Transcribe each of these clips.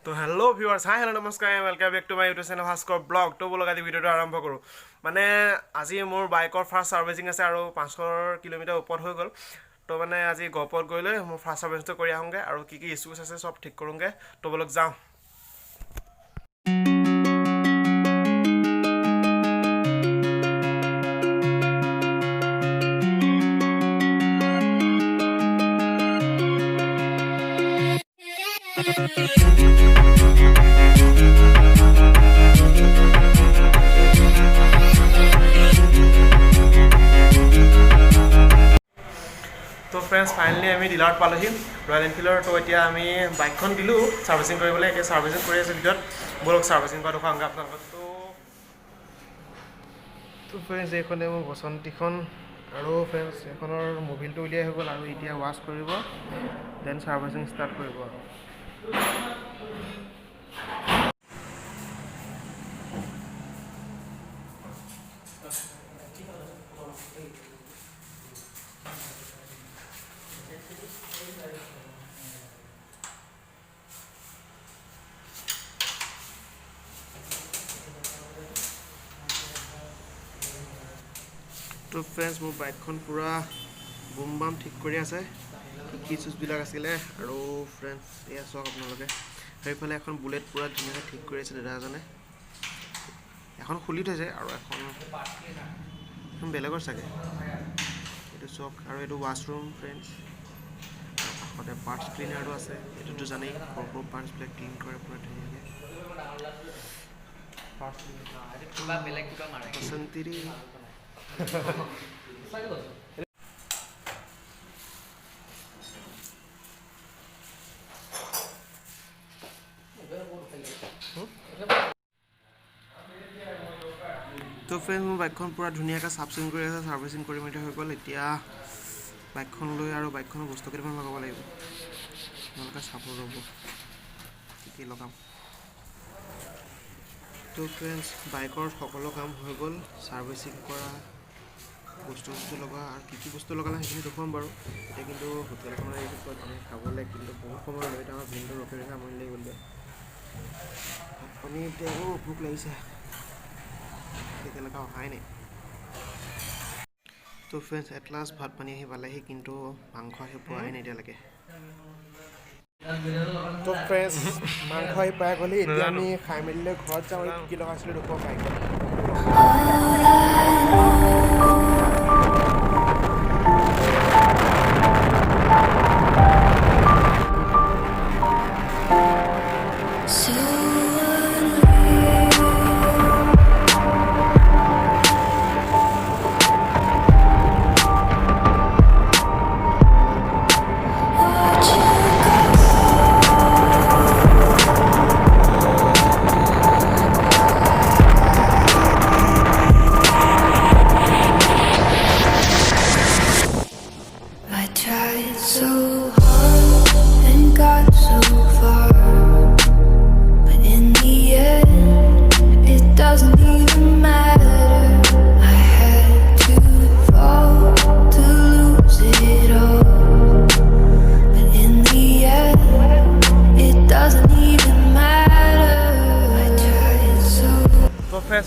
तो hello viewers hi hello नमस्कार welcome back to my YouTube channel Bhaskar blog तो बोलक आज भिडिओ आरम्भ करूँ माने आज मोर बाइकर फार्स्ट सार्विसिंग আছে আৰু 500 কিলোমিটাৰ ওপৰ হৈ গ'ল তো মানে আজি গপত গইলে মোৰ ফাৰ্ষ্ট সাৰ্ভিসটো কৰি আহোঁগে আৰু কি ইস্যুজ আছে সব ঠিক কৰোঁগে তো বলক যাওঁ तो फ्रेंड्स फाइनली आम डिलार पालहि रॉयल एनफिल्डर तो इतना आम बाइकन दिल सार्विसिंग कर सार्विसिंग कर भितर बोलक सार्विसिंग कर देखा अपना तो फ्रेंड्स ये मोर बसंती खन और फ्रेंड्स एखर मोबिल तो उलिया गल और इतना वाश कर देन सार्विसिंग स्टार्ट कर तो फ्रेंड्स मोर बाइकन पूरा बुम बाम ठीक कर की चूजबिल आছিলে और फ्रेंड्स ये चक अपने सैफाले एन बुलेट पूरा धुनिया ठीक कर दादाजने एन खुली थी और बेलेगर चागे ये चक और ये वाशरूम फ्रेंड्स काषते पार्ट्स क्लिनारो आसे ये जाने पार्ट्स क्लिन करे पूरा धुनिया बसंती तो फ्रेंड्स मोर बाइकन पूरा धुनिया साफ चिकुन कर सार्विसिंग कर मेरी हो गल इतना बाइकन और बाइकन बस्तु केटामान लगाब लगे चाब रब कि लगाम तो फ्रेंड्स बाइकर सकल काम हो गल सार्विसिंग करा बस्तु लगा और की बस्तु लगाला सैखिनि देखुवाम बारू एटा किन्तु होटेलखনৰ এই বিষয়ে খাবলৈ কিন্তু বহুত সময় লৈ আমাৰ ভিনটো ৰখি ৰখি আমনি লাগি গ'ল আপুনি এতিয়া ভোক লাগিছে এতিয়ালৈকে অহাই নাই তো ফ্ৰেণ্ডছ এট লাষ্ট ভাত পানী আহি পালেহি কিন্তু মাংস আহি পোৱাই নাই এতিয়ালৈকে তো ফ্ৰেণ্ডছ মাংস আহি পাই গ'লে এতিয়া আমি খাই মেলিলে ঘৰত যাওঁ কি লগাইছিলোঁ দেখুৱাম বাইকত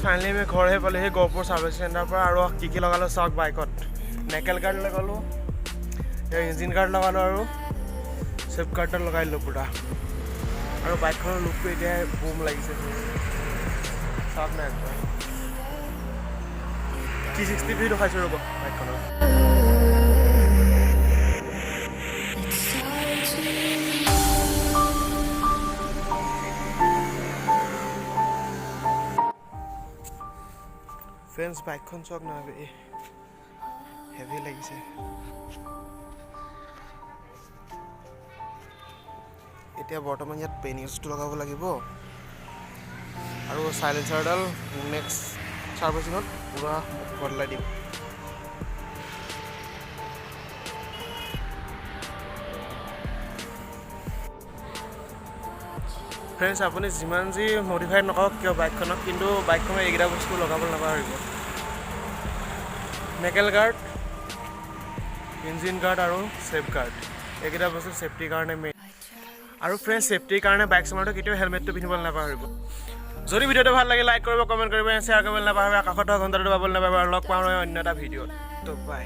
फाइनली मैं घर पाले गहपुर सार्विस सेंटर पर और की लगालो चक बाइकत नेकेल गार्ड लगालो इंजिन गार्ड लगालो और सेफ गार्ड लगा लो पूरा और बाइकखনৰ लुकটো এতিয়া बुम লাগিছে चक ना की 60 भी देखाइছো रब बाइकखনৰ फ्रेंड्स बाइकखन चक ना हेवी लगिसे এতিয়া বৰ্তমান ইয়াত পেনিছটো লগাব লাগিব আৰু সাইলেন্সাৰডাল নেক্সট সাৰ্ভিসিঙত পুৰা বদলাই দিম फ्रेंड्स अपनी जिमान जी मडिफाई नकरक किय बाइकखनक किन्तु बाइकखনৰ এইকেইটা বস্তু লগাব নাপাহৰিব नेकेल गार्ड इंजिन गार्ड और सेफ गार्ड এইকেইটা বস্তু সেফটিৰ কাৰণে মেইন আৰু ফ্ৰেণ্ড ছেফটিৰ কাৰণে বাইক চলাওঁতে কেতিয়াও হেলমেটটো পিন্ধিবলৈ নাপাহৰিব যদি ভিডিঅ'টো ভাল লাগে লাইক কৰিব কমেণ্ট কৰিব শ্বেয়াৰ কৰিবলৈ নাপাহৰিব কাষত থকা ঘণ্টাটো দবাবলৈ নাপাহৰিব আৰু লগ পাওঁ অন্য এটা ভিডিঅ'ত তো বাই